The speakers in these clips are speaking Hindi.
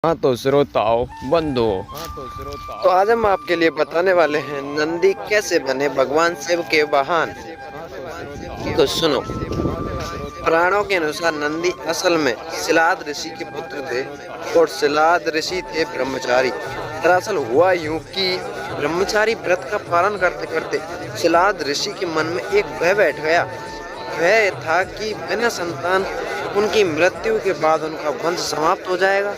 हाँ तो श्रोताओ बंधुओं, तो आज हम आपके लिए बताने वाले हैं नंदी कैसे बने भगवान शिव के वाहन। तो सुनो, पुराणों के अनुसार नंदी असल में सिलाद ऋषि के पुत्र थे और सिलाद ऋषि थे ब्रह्मचारी। दरअसल हुआ यूं कि ब्रह्मचारी व्रत का पालन करते करते सिलाद ऋषि के मन में एक भय बैठ गया। भय था कि बिना संतान उनकी मृत्यु के बाद उनका वंश समाप्त हो जाएगा।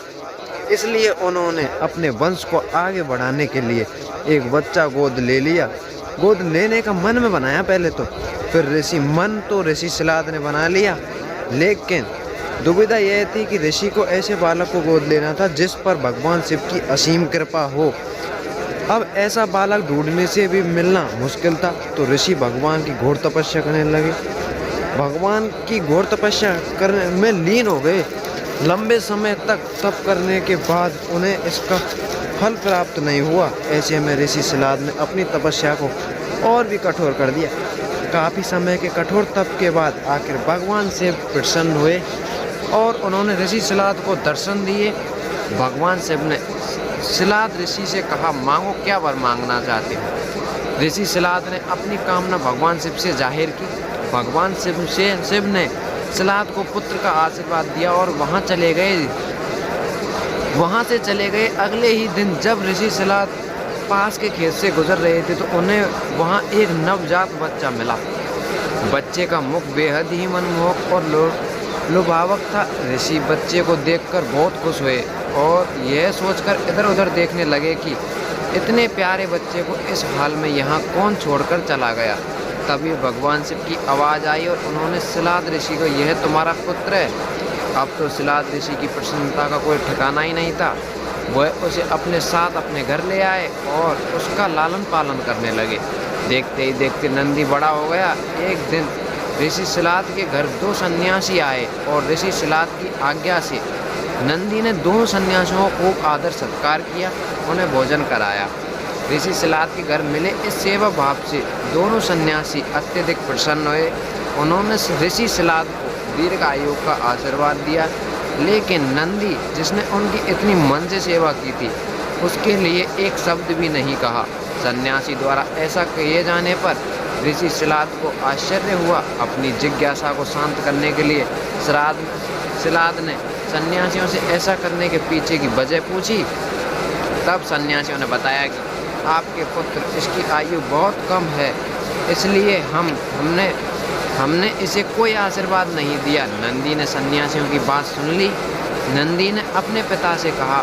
इसलिए उन्होंने अपने वंश को आगे बढ़ाने के लिए एक बच्चा गोद ले लिया। गोद लेने का मन में बनाया पहले तो, फिर ऋषि सिलाद ने बना लिया। लेकिन दुविधा यह थी कि ऋषि को ऐसे बालक को गोद लेना था जिस पर भगवान शिव की असीम कृपा हो। अब ऐसा बालक ढूंढने से भी मिलना मुश्किल था, तो ऋषि भगवान की घोर तपस्या करने लगे। भगवान की घोर तपस्या करने में लीन हो गए। लंबे समय तक तप करने के बाद उन्हें इसका फल प्राप्त नहीं हुआ। ऐसे में ऋषि सिलाद ने अपनी तपस्या को और भी कठोर कर दिया। काफ़ी समय के कठोर तप के बाद आखिर भगवान शिव प्रसन्न हुए और उन्होंने ऋषि सिलाद को दर्शन दिए। भगवान शिव ने सिलाद ऋषि से कहा, मांगो, क्या वर मांगना चाहते हो। ऋषि सिलाद ने अपनी कामना भगवान शिव से जाहिर की। भगवान शिव ने सिलाद को पुत्र का आशीर्वाद दिया और वहाँ से चले गए। अगले ही दिन जब ऋषि सिलाद पास के खेत से गुजर रहे थे तो उन्हें वहाँ एक नवजात बच्चा मिला। बच्चे का मुख बेहद ही मनमोहक और लुभावक था। ऋषि बच्चे को देखकर बहुत खुश हुए और यह सोचकर इधर उधर देखने लगे कि इतने प्यारे बच्चे को इस हाल में यहाँ कौन छोड़कर चला गया। तभी भगवान शिव की आवाज़ आई और उन्होंने सिलाद ऋषि को, यह तुम्हारा पुत्र है। अब तो सिलाद ऋषि की प्रसन्नता का कोई ठिकाना ही नहीं था। वह उसे अपने साथ अपने घर ले आए और उसका लालन पालन करने लगे। देखते ही देखते नंदी बड़ा हो गया। एक दिन ऋषि सिलाद के घर दो सन्यासी आए और ऋषि सिलाद की आज्ञा से नंदी ने दोनों सन्यासियों को आदर सत्कार किया, उन्हें भोजन कराया। ऋषि सिलाद के घर मिले इस सेवा भाव से दोनों सन्यासी अत्यधिक प्रसन्न हुए। उन्होंने ऋषि सिलाद को दीर्घ आयु का आशीर्वाद दिया। लेकिन नंदी, जिसने उनकी इतनी मन से सेवा की थी, उसके लिए एक शब्द भी नहीं कहा। सन्यासी द्वारा ऐसा किए जाने पर ऋषि सिलाद को आश्चर्य हुआ। अपनी जिज्ञासा को शांत करने के लिए सिलाद ने सन्यासियों से ऐसा करने के पीछे की वजह पूछी। तब सन्यासियों ने बताया कि आपके पुत्र, इसकी आयु बहुत कम है, इसलिए हमने इसे कोई आशीर्वाद नहीं दिया। नंदी ने सन्यासियों की बात सुन ली। नंदी ने अपने पिता से कहा,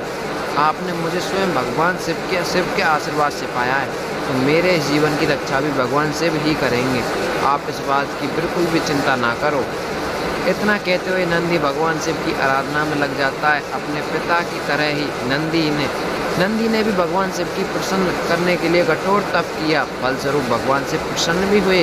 आपने मुझे स्वयं भगवान शिव के आशीर्वाद से पाया है, तो मेरे जीवन की रक्षा भी भगवान शिव ही करेंगे। आप इस बात की बिल्कुल भी चिंता ना करो। इतना कहते हुए नंदी भगवान शिव की आराधना में लग जाता है। अपने पिता की तरह ही नंदी ने भी भगवान शिव की प्रसन्न करने के लिए कठोर तप किया। फलस्वरूप भगवान शिव प्रसन्न भी हुए।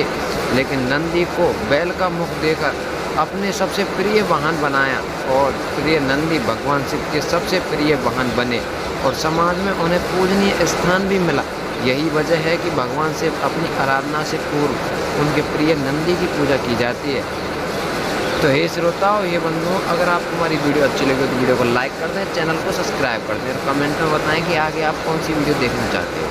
लेकिन नंदी को बैल का मुख देकर अपने सबसे प्रिय वाहन बनाया और प्रिय नंदी भगवान शिव के सबसे प्रिय वाहन बने और समाज में उन्हें पूजनीय स्थान भी मिला। यही वजह है कि भगवान शिव अपनी आराधना से पूर्व उनके प्रिय नंदी की पूजा की जाती है। तो हे श्रोताओं, ये बंधुओं, अगर आपको हमारी वीडियो अच्छी लगे तो वीडियो को लाइक कर दें, चैनल को सब्सक्राइब कर दें और कमेंट में बताएं कि आगे आप कौन सी वीडियो देखना चाहते हो।